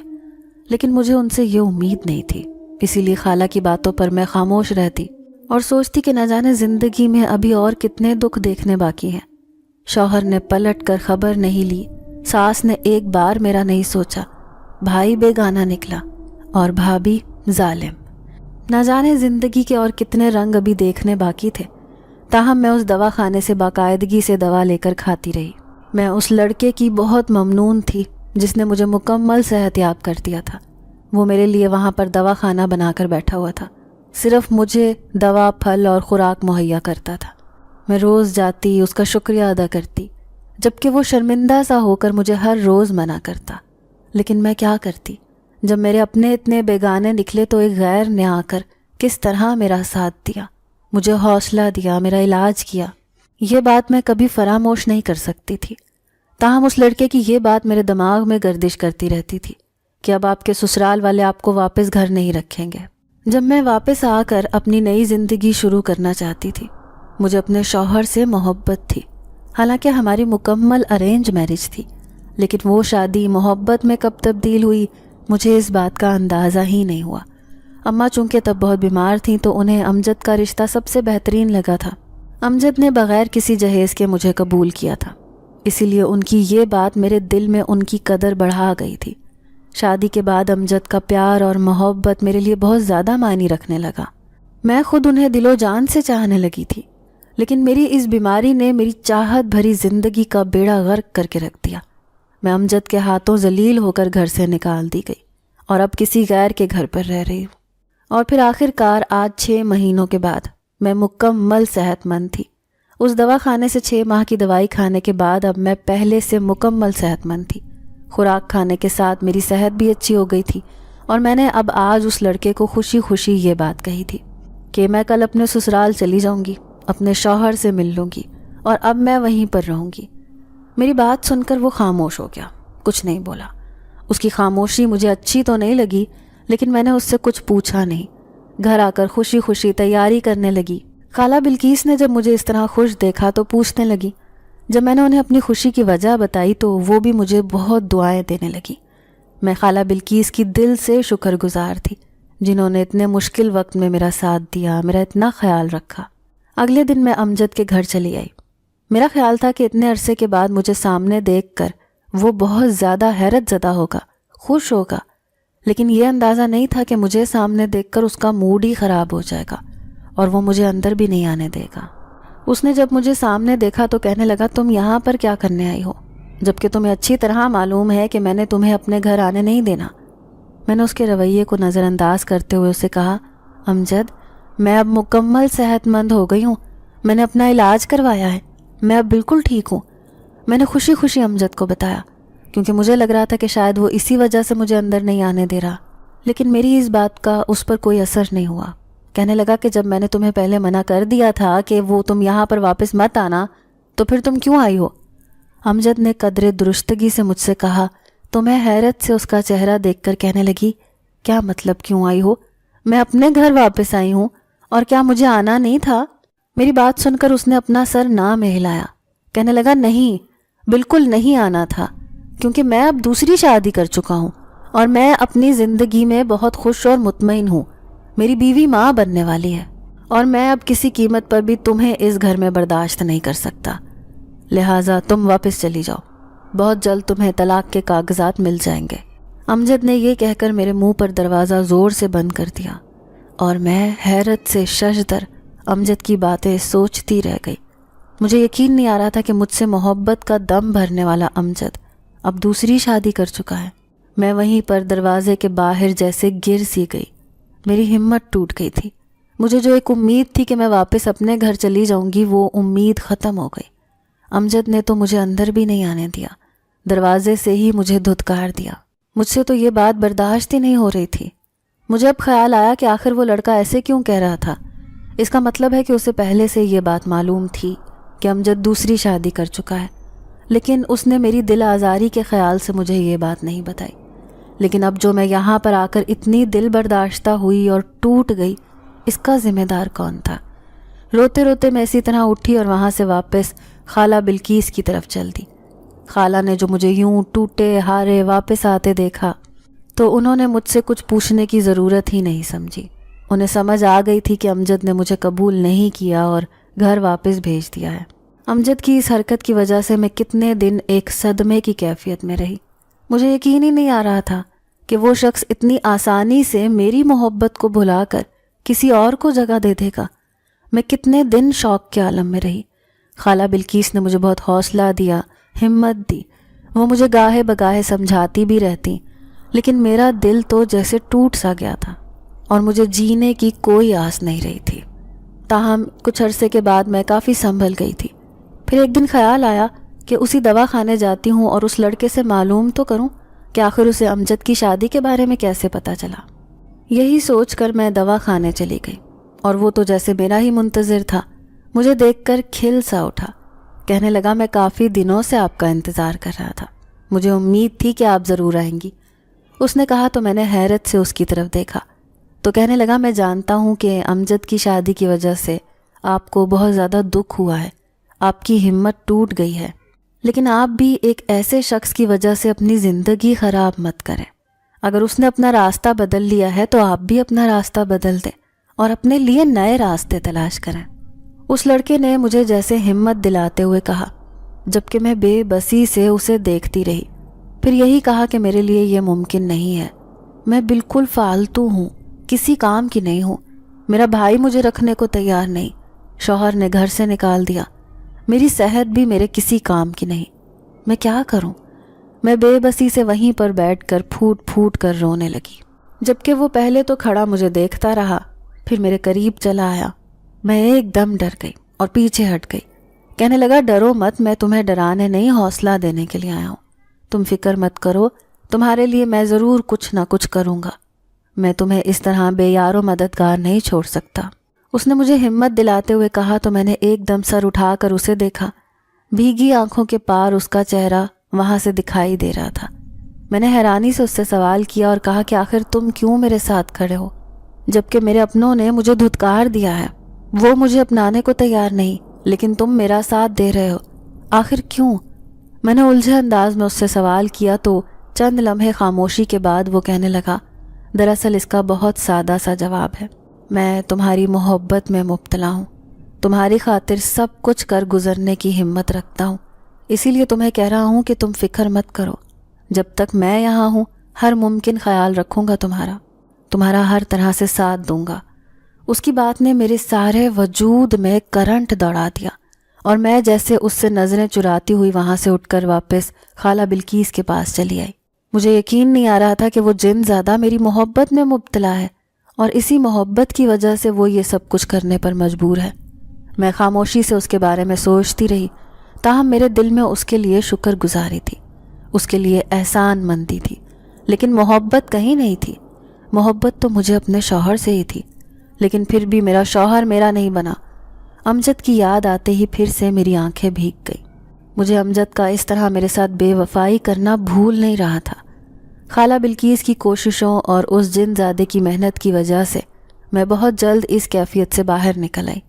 لیکن مجھے ان سے یہ امید نہیں تھی، اسی لیے خالہ کی باتوں پر میں خاموش رہتی اور سوچتی کہ نہ جانے زندگی میں ابھی اور کتنے دکھ دیکھنے باقی ہیں۔ شوہر نے پلٹ کر خبر نہیں لی، ساس نے ایک بار میرا نہیں سوچا، بھائی بیگانہ نکلا اور بھابھی ظالم۔ نہ جانے زندگی کے اور کتنے رنگ ابھی دیکھنے باقی تھے۔ تاہم میں اس دوا خانے سے باقاعدگی سے دوا لے کر کھاتی رہی۔ میں اس لڑکے کی بہت ممنون تھی جس نے مجھے مکمل صحت یاب کر دیا تھا۔ وہ میرے لیے وہاں پر دوا خانہ بنا کر بیٹھا ہوا تھا، صرف مجھے دوا، پھل اور خوراک مہیا کرتا تھا۔ میں روز جاتی، اس کا شکریہ ادا کرتی، جبکہ وہ شرمندہ سا ہو کر مجھے ہر روز منع کرتا۔ لیکن میں کیا کرتی؟ جب میرے اپنے اتنے بیگانے نکلے تو ایک غیر نے آ کر کس طرح میرا ساتھ دیا، مجھے حوصلہ دیا، میرا علاج کیا۔ یہ بات میں کبھی فراموش نہیں کر سکتی تھی۔ تاہم اس لڑکے کی یہ بات میرے دماغ میں گردش کرتی رہتی تھی کہ اب آپ کے سسرال والے آپ کو واپس گھر نہیں رکھیں گے۔ جب میں واپس آ کر اپنی نئی زندگی شروع کرنا چاہتی تھی، مجھے اپنے شوہر سے محبت تھی، حالانکہ ہماری مکمل ارینج میرج تھی، لیکن وہ شادی محبت میں کب تبدیل ہوئی مجھے اس بات کا اندازہ ہی نہیں ہوا۔ اماں چونکہ تب بہت بیمار تھیں تو انہیں امجد کا رشتہ سب سے بہترین لگا تھا۔ امجد نے بغیر کسی جہیز کے مجھے قبول کیا تھا، اسی لیے ان کی یہ بات میرے دل میں ان کی قدر بڑھا گئی تھی۔ شادی کے بعد امجد کا پیار اور محبت میرے لیے بہت زیادہ معنی رکھنے لگا۔ میں خود انہیں دل و جان سے چاہنے لگی تھی، لیکن میری اس بیماری نے میری چاہت بھری زندگی کا بیڑا غرق کر کے رکھ دیا۔ میں امجد کے ہاتھوں ذلیل ہو کر گھر سے نکال دی گئی اور اب کسی غیر کے گھر پر رہ رہی ہوں۔ اور پھر آخر کار آج 6 مہینوں کے بعد میں مکمل صحت مند تھی۔ اس دوا خانے سے 6 ماہ کی دوائی کھانے کے بعد اب میں پہلے سے مکمل صحت مند تھی۔ خوراک کھانے کے ساتھ میری صحت بھی اچھی ہو گئی تھی، اور میں نے اب آج اس لڑکے کو خوشی خوشی یہ بات کہی تھی کہ میں کل اپنے سسرال چلی جاؤں گی، اپنے شوہر سے مل لوں گی اور اب میں وہیں پر رہوں گی۔ میری بات سن کر وہ خاموش ہو گیا، کچھ نہیں بولا۔ اس کی خاموشی مجھے اچھی تو نہیں لگی، لیکن میں نے اس سے کچھ پوچھا نہیں۔ گھر آ کر خوشی خوشی تیاری کرنے لگی۔ خالہ بلقیس نے جب مجھے اس طرح خوش دیکھا تو پوچھنے لگی۔ جب میں نے انہیں اپنی خوشی کی وجہ بتائی تو وہ بھی مجھے بہت دعائیں دینے لگی۔ میں خالہ بلقیس کی دل سے شکر گزار تھی، جنہوں نے اتنے مشکل وقت میں میرا ساتھ دیا، میرا اتنا خیال رکھا۔ اگلے دن میں امجد کے گھر چلی آئی۔ میرا خیال تھا کہ اتنے عرصے کے بعد مجھے سامنے دیکھ کر وہ بہت زیادہ حیرت زدہ ہوگا، خوش ہوگا، لیکن یہ اندازہ نہیں تھا کہ مجھے سامنے دیکھ کر اس کا موڈ ہی خراب ہو جائے گا اور وہ مجھے اندر بھی نہیں آنے دے گا۔ اس نے جب مجھے سامنے دیکھا تو کہنے لگا، تم یہاں پر کیا کرنے آئی ہو، جبکہ تمہیں اچھی طرح معلوم ہے کہ میں نے تمہیں اپنے گھر آنے نہیں دینا۔ میں نے اس کے رویے کو نظر انداز کرتے ہوئے اسے کہا، امجد، میں اب مکمل صحت مند ہو گئی ہوں، میں نے اپنا علاج کروایا ہے، میں اب بالکل ٹھیک ہوں۔ میں نے خوشی خوشی امجد کو بتایا، کیونکہ مجھے لگ رہا تھا کہ شاید وہ اسی وجہ سے مجھے اندر نہیں آنے دے رہا، لیکن میری اس بات کا اس پر کوئی اثر نہیں ہوا۔ کہنے لگا کہ جب میں نے تمہیں پہلے منع کر دیا تھا کہ وہ تم یہاں پر واپس مت آنا، تو پھر تم کیوں آئی ہو؟ امجد نے قدر درستگی سے مجھ سے کہا تو میں حیرت سے اس کا چہرہ دیکھ کر کہنے لگی، کیا مطلب کیوں آئی ہو؟ میں اپنے گھر واپس آئی ہوں، اور کیا مجھے آنا نہیں تھا؟ میری بات سن کر اس نے اپنا سر نہ میں ہلایا۔ کہنے لگا، نہیں، بالکل نہیں آنا تھا، کیونکہ میں اب دوسری شادی کر چکا ہوں اور میں اپنی زندگی میں بہت خوش اور مطمئن ہوں۔ میری بیوی ماں بننے والی ہے اور میں اب کسی قیمت پر بھی تمہیں اس گھر میں برداشت نہیں کر سکتا، لہٰذا تم واپس چلی جاؤ، بہت جلد تمہیں طلاق کے کاغذات مل جائیں گے۔ امجد نے یہ کہہ کر میرے منہ پر دروازہ زور سے بند کر دیا اور میں حیرت سے ششدر امجد کی باتیں سوچتی رہ گئی۔ مجھے یقین نہیں آ رہا تھا کہ مجھ سے محبت کا دم بھرنے والا امجد اب دوسری شادی کر چکا ہے۔ میں وہیں پر دروازے کے باہر جیسے گر سی گئی، میری ہمت ٹوٹ گئی تھی۔ مجھے جو ایک امید تھی کہ میں واپس اپنے گھر چلی جاؤں گی، وہ امید ختم ہو گئی۔ امجد نے تو مجھے اندر بھی نہیں آنے دیا، دروازے سے ہی مجھے دھتکار دیا۔ مجھ سے تو یہ بات برداشت ہی نہیں ہو رہی تھی۔ مجھے اب خیال آیا کہ آخر وہ لڑکا ایسے کیوں کہہ رہا تھا، اس کا مطلب ہے کہ اسے پہلے سے یہ بات معلوم تھی کہ امجد دوسری شادی کر چکا ہے، لیکن اس نے میری دل آزاری کے خیال سے مجھے یہ بات نہیں بتائی۔ لیکن اب جو میں یہاں پر آ کر اتنی دل برداشتہ ہوئی اور ٹوٹ گئی، اس کا ذمہ دار کون تھا؟ روتے روتے میں اسی طرح اٹھی اور وہاں سے واپس خالہ بلقیس کی طرف چل دی۔ خالہ نے جو مجھے یوں ٹوٹے ہارے واپس آتے دیکھا تو انہوں نے مجھ سے کچھ پوچھنے کی ضرورت ہی نہیں سمجھی۔ انہیں سمجھ آ گئی تھی کہ امجد نے مجھے قبول نہیں کیا اور گھر واپس بھیج دیا ہے۔ امجد کی اس حرکت کی وجہ سے میں کتنے دن ایک صدمے کی کیفیت میں رہی۔ مجھے یقین ہی نہیں آ رہا تھا کہ وہ شخص اتنی آسانی سے میری محبت کو بھلا کر کسی اور کو جگہ دے دے گا۔ میں کتنے دن شوق کے عالم میں رہی۔ خالہ بلقیس نے مجھے بہت حوصلہ دیا، ہمت دی۔ وہ مجھے گاہے بگاہے سمجھاتی بھی رہتی، لیکن میرا دل تو جیسے ٹوٹ سا گیا تھا اور مجھے جینے کی کوئی آس نہیں رہی تھی۔ تاہم کچھ عرصے کے بعد میں کافی سنبھل گئی تھی۔ پھر ایک دن خیال آیا کہ اسی دواخانے جاتی ہوں اور اس لڑکے سے معلوم تو کروں کہ آخر اسے امجد کی شادی کے بارے میں کیسے پتہ چلا۔ یہی سوچ کر میں دواخانے چلی گئی اور وہ تو جیسے میرا ہی منتظر تھا، مجھے دیکھ کر کھل سا اٹھا۔ کہنے لگا میں کافی دنوں سے آپ کا انتظار کر رہا تھا، مجھے امید تھی کہ آپ ضرور آئیں گی۔ اس نے کہا تو میں نے حیرت سے اس کی طرف دیکھا تو کہنے لگا میں جانتا ہوں کہ امجد کی شادی کی وجہ سے آپ کو بہت زیادہ دکھ ہوا ہے، آپ کی ہمت ٹوٹ گئی ہے، لیکن آپ بھی ایک ایسے شخص کی وجہ سے اپنی زندگی خراب مت کریں۔ اگر اس نے اپنا راستہ بدل لیا ہے تو آپ بھی اپنا راستہ بدل دیں اور اپنے لیے نئے راستے تلاش کریں۔ اس لڑکے نے مجھے جیسے ہمت دلاتے ہوئے کہا، جبکہ میں بے بسی سے اسے دیکھتی رہی۔ پھر یہی کہا کہ میرے لیے یہ ممکن نہیں ہے، میں بالکل فالتو ہوں، کسی کام کی نہیں ہوں، میرا بھائی مجھے رکھنے کو تیار نہیں، شوہر نے گھر سے نکال دیا، میری صحت بھی میرے کسی کام کی نہیں، میں کیا کروں؟ میں بے بسی سے وہیں پر بیٹھ کر پھوٹ پھوٹ کر رونے لگی، جبکہ وہ پہلے تو کھڑا مجھے دیکھتا رہا، پھر میرے قریب چلا آیا۔ میں ایک دم ڈر گئی اور پیچھے ہٹ گئی۔ کہنے لگا ڈرو مت، میں تمہیں ڈرانے نہیں حوصلہ دینے کے لیے آیا ہوں، تم فکر مت کرو، تمہارے لیے میں ضرور کچھ نہ کچھ کروں گا، میں تمہیں اس طرح بے یار و مددگار نہیں چھوڑ سکتا۔ اس نے مجھے ہمت دلاتے ہوئے کہا تو میں نے ایک دم سر اٹھا کر اسے دیکھا۔ بھیگی آنکھوں کے پار اس کا چہرہ وہاں سے دکھائی دے رہا تھا۔ میں نے حیرانی سے اس سے سوال کیا اور کہا کہ آخر تم کیوں میرے ساتھ کھڑے ہو جبکہ میرے اپنوں نے مجھے دھتکار دیا ہے؟ وہ مجھے اپنانے کو تیار نہیں، لیکن تم میرا ساتھ دے رہے ہو، آخر کیوں؟ میں نے الجھے انداز میں اس سے سوال کیا تو چند لمحے خاموشی کے بعد وہ کہنے لگا، دراصل اس کا بہت سادہ سا جواب ہے، میں تمہاری محبت میں مبتلا ہوں، تمہاری خاطر سب کچھ کر گزرنے کی ہمت رکھتا ہوں، اسی لیے تمہیں کہہ رہا ہوں کہ تم فکر مت کرو، جب تک میں یہاں ہوں ہر ممکن خیال رکھوں گا، تمہارا ہر طرح سے ساتھ دوں گا۔ اس کی بات نے میرے سارے وجود میں کرنٹ دوڑا دیا اور میں جیسے اس سے نظریں چراتی ہوئی وہاں سے اٹھ کر واپس خالہ بلقیس کے پاس چلی آئی۔ مجھے یقین نہیں آ رہا تھا کہ وہ جن زیادہ میری محبت میں مبتلا ہے اور اسی محبت کی وجہ سے وہ یہ سب کچھ کرنے پر مجبور ہے۔ میں خاموشی سے اس کے بارے میں سوچتی رہی، تاہم میرے دل میں اس کے لیے شکر گزاری تھی، اس کے لیے احسان مندی تھی، لیکن محبت کہیں نہیں تھی۔ محبت تو مجھے اپنے شوہر سے ہی تھی، لیکن پھر بھی میرا شوہر میرا نہیں بنا۔ امجد کی یاد آتے ہی پھر سے میری آنکھیں بھیگ گئی۔ مجھے امجد کا اس طرح میرے ساتھ بے وفائی کرنا بھول نہیں رہا تھا۔ خالہ بلقیس کی کوششوں اور اس جن زادے کی محنت کی وجہ سے میں بہت جلد اس کیفیت سے باہر نکل آئی،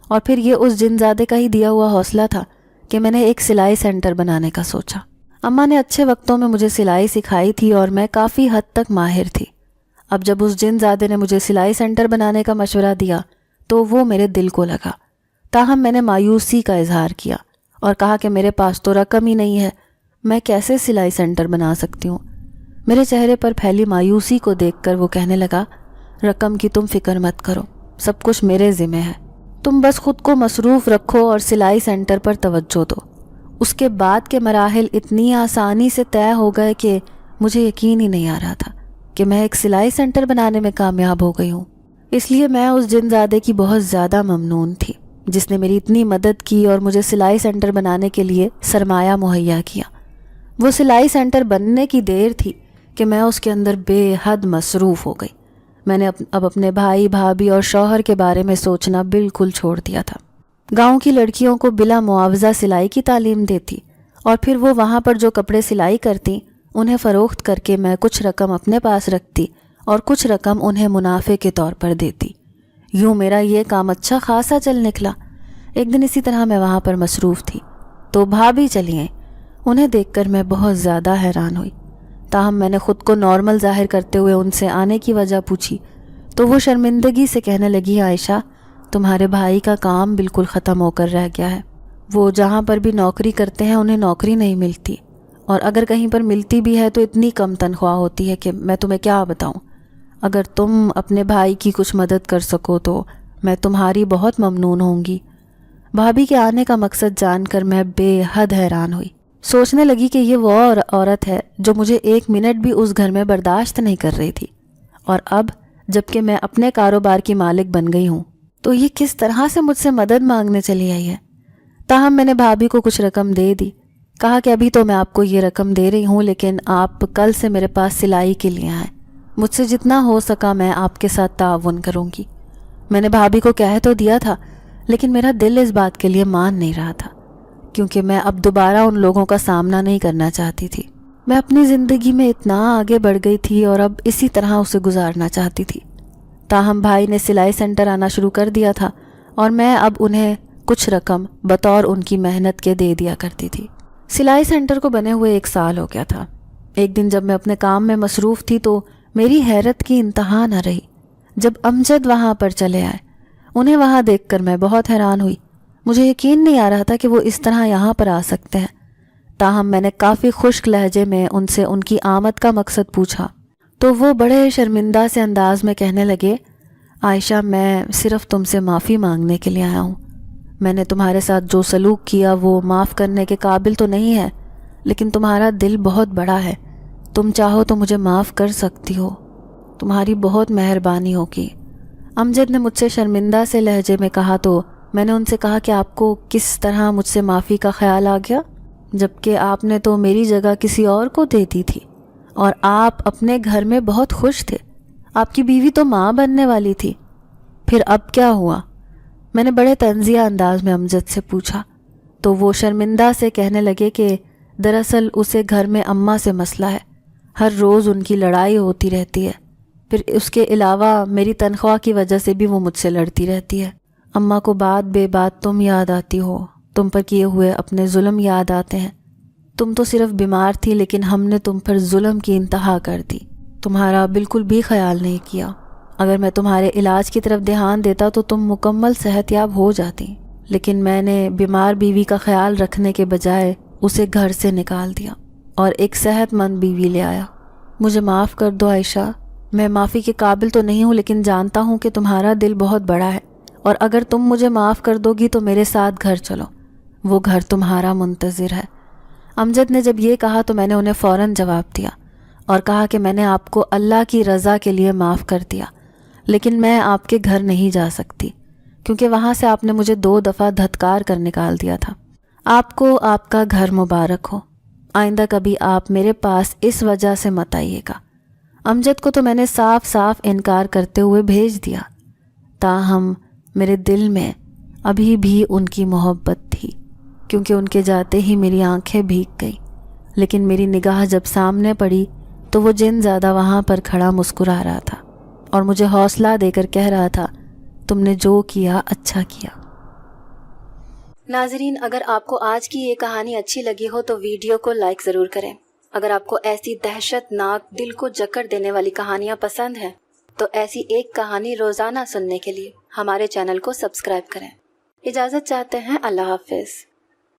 اور پھر یہ اس جن زادے کا ہی دیا ہوا حوصلہ تھا کہ میں نے ایک سلائی سینٹر بنانے کا سوچا۔ اماں نے اچھے وقتوں میں مجھے سلائی سکھائی تھی اور میں کافی حد تک ماہر تھی۔ اب جب اس جن زادے نے مجھے سلائی سینٹر بنانے کا مشورہ دیا تو وہ میرے دل کو لگا، تاہم میں نے مایوسی کا اظہار کیا اور کہا کہ میرے پاس تو رقم ہی نہیں ہے، میں کیسے سلائی سینٹر بنا سکتی ہوں؟ میرے چہرے پر پھیلی مایوسی کو دیکھ کر وہ کہنے لگا، رقم کی تم فکر مت کرو، سب کچھ میرے ذمہ ہے، تم بس خود کو مصروف رکھو اور سلائی سینٹر پر توجہ دو۔ اس کے بعد کے مراحل اتنی آسانی سے طے ہو گئے کہ مجھے یقین ہی نہیں آ رہا تھا کہ میں ایک سلائی سینٹر بنانے میں کامیاب ہو گئی ہوں۔ اس لیے میں اس جن زادے کی بہت زیادہ ممنون تھی جس نے میری اتنی مدد کی اور مجھے سلائی سینٹر بنانے کے لیے سرمایہ مہیا کیا۔ وہ سلائی سینٹر بننے کی دیر تھی کہ میں اس کے اندر بے حد مصروف ہو گئی۔ میں نے اب اپنے بھائی بھابھی اور شوہر کے بارے میں سوچنا بالکل چھوڑ دیا تھا۔ گاؤں کی لڑکیوں کو بلا معاوضہ سلائی کی تعلیم دیتی اور پھر وہ وہاں پر جو کپڑے سلائی کرتی انہیں فروخت کر کے میں کچھ رقم اپنے پاس رکھتی اور کچھ رقم انہیں منافع کے طور پر دیتی۔ یوں میرا یہ کام اچھا خاصا چل نکلا۔ ایک دن اسی طرح میں وہاں پر مصروف تھی تو بھابھی چلی آئیں۔ انہیں دیکھ کر میں بہت زیادہ حیران ہوئی، تاہم میں نے خود کو نارمل ظاہر کرتے ہوئے ان سے آنے کی وجہ پوچھی تو وہ شرمندگی سے کہنے لگی، عائشہ تمہارے بھائی کا کام بالکل ختم ہو کر رہ گیا ہے، وہ جہاں پر بھی نوکری کرتے ہیں انہیں نوکری نہیں ملتی، اور اگر کہیں پر ملتی بھی ہے تو اتنی کم تنخواہ ہوتی ہے کہ میں تمہیں کیا بتاؤں۔ اگر تم اپنے بھائی کی کچھ مدد کر سکو تو میں تمہاری بہت ممنون ہوں گی۔ بھابھی کے آنے کا مقصد جان کر میں بے حد حیران ہوئی، سوچنے لگی کہ یہ وہ عورت ہے جو مجھے ایک منٹ بھی اس گھر میں برداشت نہیں کر رہی تھی، اور اب جب کہ میں اپنے کاروبار کی مالک بن گئی ہوں تو یہ کس طرح سے مجھ سے مدد مانگنے چلی آئی ہے۔ تاہم میں نے بھابھی کو کچھ رقم دے دی، کہا کہ ابھی تو میں آپ کو یہ رقم دے رہی ہوں لیکن آپ کل سے میرے پاس سلائی کے لیے آئیں، مجھ سے جتنا ہو سکا میں آپ کے ساتھ تعاون کروں گی۔ میں نے بھابھی کو کہہ تو دیا تھا لیکن میرا دل اس بات کے لیے مان نہیں رہا تھا، کیونکہ میں اب دوبارہ ان لوگوں کا سامنا نہیں کرنا چاہتی تھی۔ میں اپنی زندگی میں اتنا آگے بڑھ گئی تھی اور اب اسی طرح اسے گزارنا چاہتی تھی۔ تاہم بھائی نے سلائی سینٹر آنا شروع کر دیا تھا اور میں اب انہیں کچھ رقم بطور ان کی محنت کے دے دیا کرتی تھی۔ سلائی سینٹر کو بنے ہوئے 1 سال ہو گیا تھا۔ ایک دن جب میں اپنے کام میں مصروف تھی تو میری حیرت کی انتہا نہ رہی جب امجد وہاں پر چلے آئے۔ انہیں وہاں دیکھ کر میں بہت حیران ہوئی، مجھے یقین نہیں آ رہا تھا کہ وہ اس طرح یہاں پر آ سکتے ہیں۔ تاہم میں نے کافی خشک لہجے میں ان سے ان کی آمد کا مقصد پوچھا تو وہ بڑے شرمندہ سے انداز میں کہنے لگے، عائشہ میں صرف تم سے معافی مانگنے کے لیے آیا ہوں۔ میں نے تمہارے ساتھ جو سلوک کیا وہ معاف کرنے کے قابل تو نہیں ہے، لیکن تمہارا دل بہت بڑا ہے، تم چاہو تو مجھے معاف کر سکتی ہو، تمہاری بہت مہربانی ہوگی۔ امجد نے مجھ سے شرمندہ سے لہجے میں کہا تو میں نے ان سے کہا کہ آپ کو کس طرح مجھ سے معافی کا خیال آ گیا، جبکہ آپ نے تو میری جگہ کسی اور کو دے دی تھی اور آپ اپنے گھر میں بہت خوش تھے، آپ کی بیوی تو ماں بننے والی تھی، پھر اب کیا ہوا؟ میں نے بڑے طنزیہ انداز میں امجد سے پوچھا تو وہ شرمندہ سے کہنے لگے کہ دراصل اسے گھر میں اماں سے مسئلہ ہے، ہر روز ان کی لڑائی ہوتی رہتی ہے، پھر اس کے علاوہ میری تنخواہ کی وجہ سے بھی وہ مجھ سے لڑتی رہتی ہے۔ اماں کو بات بے بات تم یاد آتی ہو، تم پر کیے ہوئے اپنے ظلم یاد آتے ہیں، تم تو صرف بیمار تھی لیکن ہم نے تم پر ظلم کی انتہا کر دی، تمہارا بالکل بھی خیال نہیں کیا، اگر میں تمہارے علاج کی طرف دھیان دیتا تو تم مکمل صحت یاب ہو جاتی، لیکن میں نے بیمار بیوی کا خیال رکھنے کے بجائے اسے گھر سے نکال دیا اور ایک صحت مند بیوی لے آیا۔ مجھے معاف کر دو عائشہ، میں معافی کے قابل تو نہیں ہوں لیکن جانتا ہوں کہ تمہارا دل بہت بڑا ہے، اور اگر تم مجھے معاف کر دو گی تو میرے ساتھ گھر چلو، وہ گھر تمہارا منتظر ہے۔ امجد نے جب یہ کہا تو میں نے انہیں فوراً جواب دیا اور کہا کہ میں نے آپ کو اللہ کی رضا کے لیے معاف کر دیا، لیکن میں آپ کے گھر نہیں جا سکتی کیونکہ وہاں سے آپ نے مجھے 2 دفعہ دھتکار کر نکال دیا تھا۔ آپ کو آپ کا گھر مبارک ہو، آئندہ کبھی آپ میرے پاس اس وجہ سے مت آئیے گا۔ امجد کو تو میں نے صاف صاف انکار کرتے ہوئے بھیج دیا، تاہم میرے دل میں ابھی بھی ان کی محبت تھی، کیونکہ ان کے جاتے ہی میری آنکھیں بھیگ گئیں، لیکن میری نگاہ جب سامنے پڑی تو وہ جن زیادہ وہاں پر کھڑا مسکرا رہا تھا اور مجھے حوصلہ دے کر کہہ رہا تھا، تم نے جو کیا اچھا کیا۔ ناظرین، اگر آپ کو آج کی یہ کہانی اچھی لگی ہو تو ویڈیو کو لائک ضرور کریں۔ اگر آپ کو ایسی دہشت ناک دل کو جکڑ دینے والی کہانیاں پسند ہیں تو ایسی ایک کہانی روزانہ سننے کے لیے ہمارے چینل کو سبسکرائب کریں۔ اجازت چاہتے ہیں، اللہ حافظ۔